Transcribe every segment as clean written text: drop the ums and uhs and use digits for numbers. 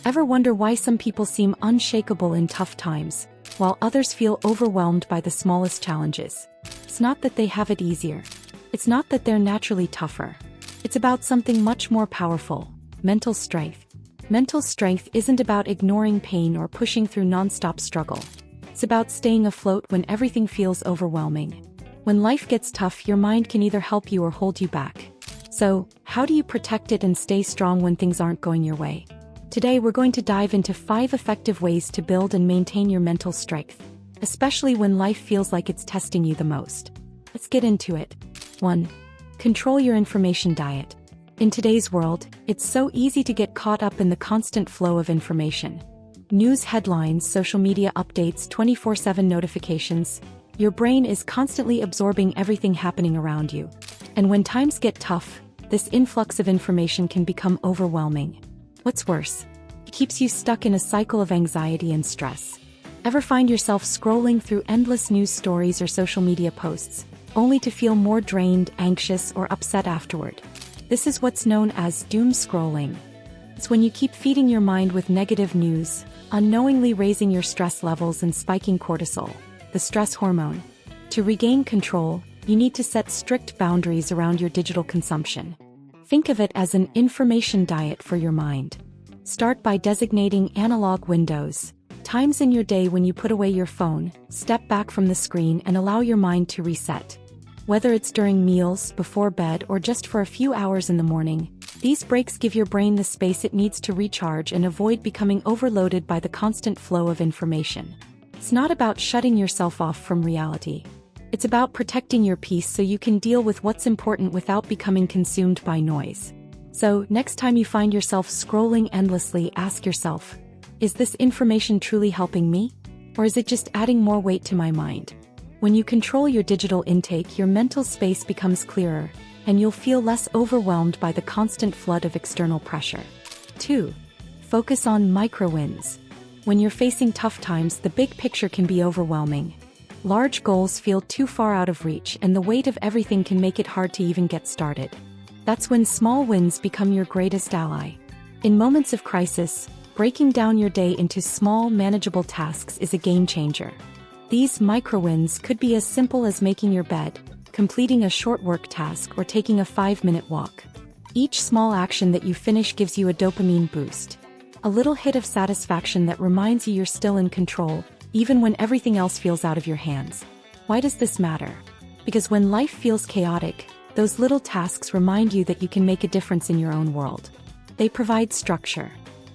Ever wonder why some people seem unshakable in tough times, while others feel overwhelmed by the smallest challenges? It's not that they have it easier. It's not that they're naturally tougher. It's about something much more powerful: mental strength. Mental strength isn't about ignoring pain or pushing through non-stop struggle. It's about staying afloat when everything feels overwhelming. When life gets tough, your mind can either help you or hold you back. So, how do you protect it and stay strong when things aren't going your way? Today we're going to dive into 5 effective ways to build and maintain your mental strength, especially when life feels like it's testing you the most. Let's get into it. 1. Control your information diet. In today's world, it's so easy to get caught up in the constant flow of information. News headlines, social media updates, 24/7 notifications. Your brain is constantly absorbing everything happening around you. And when times get tough, this influx of information can become overwhelming. What's worse, it keeps you stuck in a cycle of anxiety and stress. Ever find yourself scrolling through endless news stories or social media posts, only to feel more drained, anxious, or upset afterward? This is what's known as doom scrolling. It's when you keep feeding your mind with negative news, unknowingly raising your stress levels and spiking cortisol, the stress hormone. To regain control, you need to set strict boundaries around your digital consumption. Think of it as an information diet for your mind. Start by designating analog windows, times in your day when you put away your phone, step back from the screen, and allow your mind to reset. Whether it's during meals, before bed, or just for a few hours in the morning, these breaks give your brain the space it needs to recharge and avoid becoming overloaded by the constant flow of information. It's not about shutting yourself off from reality. It's about protecting your peace so you can deal with what's important without becoming consumed by noise. So, next time you find yourself scrolling endlessly, ask yourself, is this information truly helping me? Or is it just adding more weight to my mind? When you control your digital intake, your mental space becomes clearer, and you'll feel less overwhelmed by the constant flood of external pressure. 2. Focus on micro-wins. When you're facing tough times, the big picture can be overwhelming. Large goals feel too far out of reach, and the weight of everything can make it hard to even get started. That's when small wins become your greatest ally. In moments of crisis, breaking down your day into small, manageable tasks is a game changer. These micro-wins could be as simple as making your bed, completing a short work task, or taking a 5-minute walk. Each small action that you finish gives you a dopamine boost, a little hit of satisfaction that reminds you you're still in control, even when everything else feels out of your hands. Why does this matter? Because when life feels chaotic, those little tasks remind you that you can make a difference in your own world. They provide structure.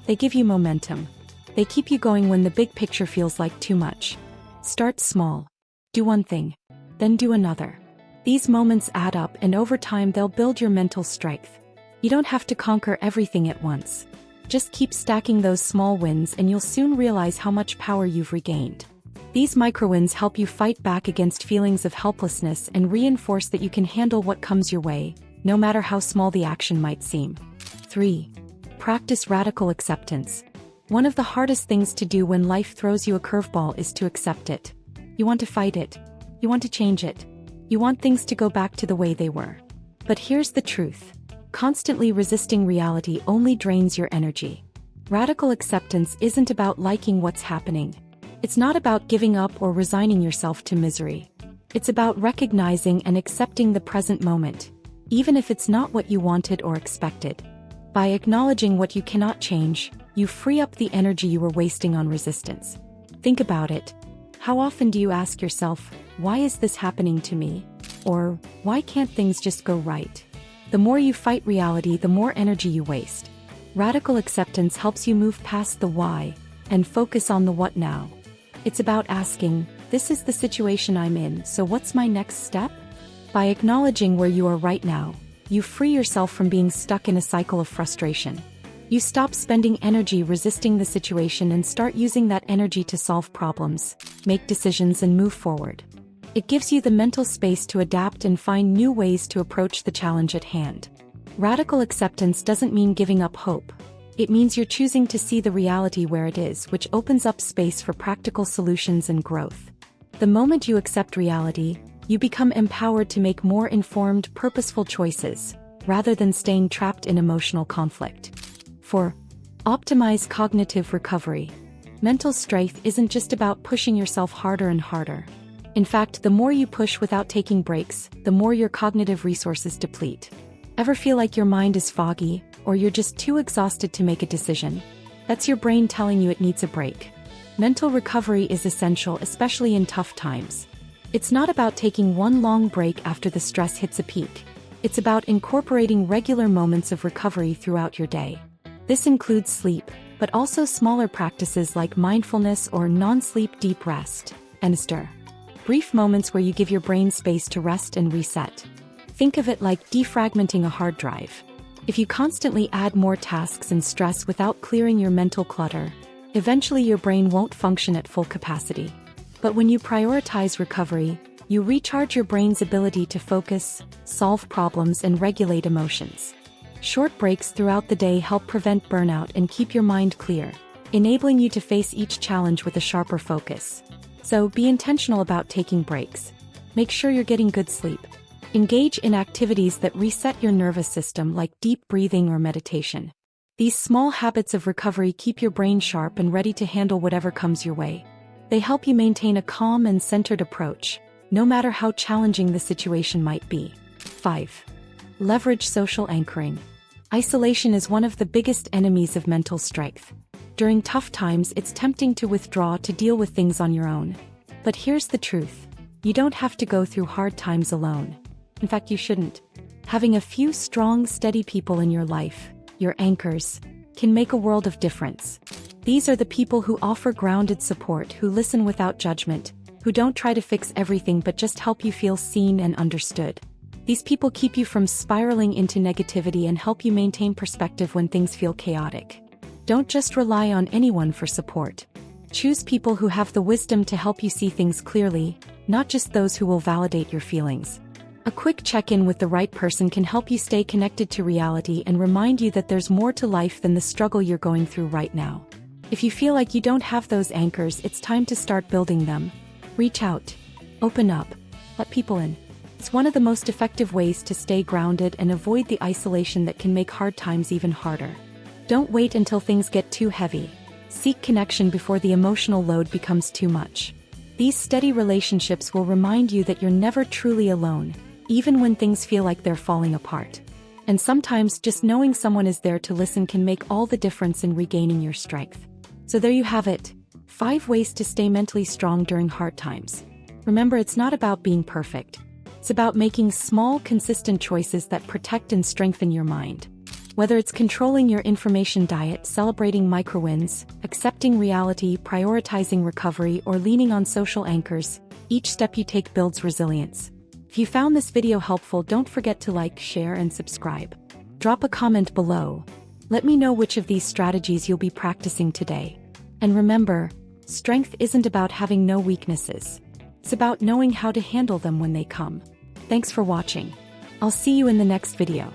They give you momentum. They keep you going when the big picture feels like too much. Start small. Do one thing, then do another. These moments add up, and over time they'll build your mental strength. You don't have to conquer everything at once. Just keep stacking those small wins and you'll soon realize how much power you've regained. These micro-wins help you fight back against feelings of helplessness and reinforce that you can handle what comes your way, no matter how small the action might seem. 3. Practice radical acceptance. One of the hardest things to do when life throws you a curveball is to accept it. You want to fight it. You want to change it. You want things to go back to the way they were. But here's the truth. Constantly resisting reality only drains your energy. Radical acceptance isn't about liking what's happening. It's not about giving up or resigning yourself to misery. It's about recognizing and accepting the present moment, even if it's not what you wanted or expected. By acknowledging what you cannot change, you free up the energy you were wasting on resistance. Think about it. How often do you ask yourself, why is this happening to me? Or, why can't things just go right? The more you fight reality, the more energy you waste. Radical acceptance helps you move past the why and focus on the what now. It's about asking, this is the situation I'm in, so what's my next step? By acknowledging where you are right now, you free yourself from being stuck in a cycle of frustration. You stop spending energy resisting the situation and start using that energy to solve problems, make decisions, and move forward. It gives you the mental space to adapt and find new ways to approach the challenge at hand. Radical acceptance doesn't mean giving up hope. It means you're choosing to see the reality where it is, which opens up space for practical solutions and growth. The moment you accept reality, you become empowered to make more informed, purposeful choices, rather than staying trapped in emotional conflict. 4. Optimize cognitive recovery. Mental strength isn't just about pushing yourself harder and harder. In fact, the more you push without taking breaks, the more your cognitive resources deplete. Ever feel like your mind is foggy, or you're just too exhausted to make a decision? That's your brain telling you it needs a break. Mental recovery is essential, especially in tough times. It's not about taking one long break after the stress hits a peak. It's about incorporating regular moments of recovery throughout your day. This includes sleep, but also smaller practices like mindfulness or non-sleep deep rest, and brief moments where you give your brain space to rest and reset. Think of it like defragmenting a hard drive. If you constantly add more tasks and stress without clearing your mental clutter, eventually your brain won't function at full capacity. But when you prioritize recovery, you recharge your brain's ability to focus, solve problems, and regulate emotions. Short breaks throughout the day help prevent burnout and keep your mind clear, enabling you to face each challenge with a sharper focus. So be intentional about taking breaks. Make sure you're getting good sleep. Engage in activities that reset your nervous system like deep breathing or meditation. These small habits of recovery keep your brain sharp and ready to handle whatever comes your way. They help you maintain a calm and centered approach, no matter how challenging the situation might be. 5. Leverage social anchoring. Isolation is one of the biggest enemies of mental strength. During tough times, it's tempting to withdraw to deal with things on your own. But here's the truth. You don't have to go through hard times alone. In fact, you shouldn't. Having a few strong, steady people in your life, your anchors, can make a world of difference. These are the people who offer grounded support, who listen without judgment, who don't try to fix everything but just help you feel seen and understood. These people keep you from spiraling into negativity and help you maintain perspective when things feel chaotic. Don't just rely on anyone for support. Choose people who have the wisdom to help you see things clearly, not just those who will validate your feelings. A quick check-in with the right person can help you stay connected to reality and remind you that there's more to life than the struggle you're going through right now. If you feel like you don't have those anchors, it's time to start building them. Reach out. Open up. Let people in. It's one of the most effective ways to stay grounded and avoid the isolation that can make hard times even harder. Don't wait until things get too heavy. Seek connection before the emotional load becomes too much. These steady relationships will remind you that you're never truly alone, even when things feel like they're falling apart. And sometimes just knowing someone is there to listen can make all the difference in regaining your strength. So there you have it. 5 ways to stay mentally strong during hard times. Remember, it's not about being perfect. It's about making small, consistent choices that protect and strengthen your mind. Whether it's controlling your information diet, celebrating micro-wins, accepting reality, prioritizing recovery, or leaning on social anchors, each step you take builds resilience. If you found this video helpful, don't forget to like, share, and subscribe. Drop a comment below. Let me know which of these strategies you'll be practicing today. And remember, strength isn't about having no weaknesses. It's about knowing how to handle them when they come. Thanks for watching. I'll see you in the next video.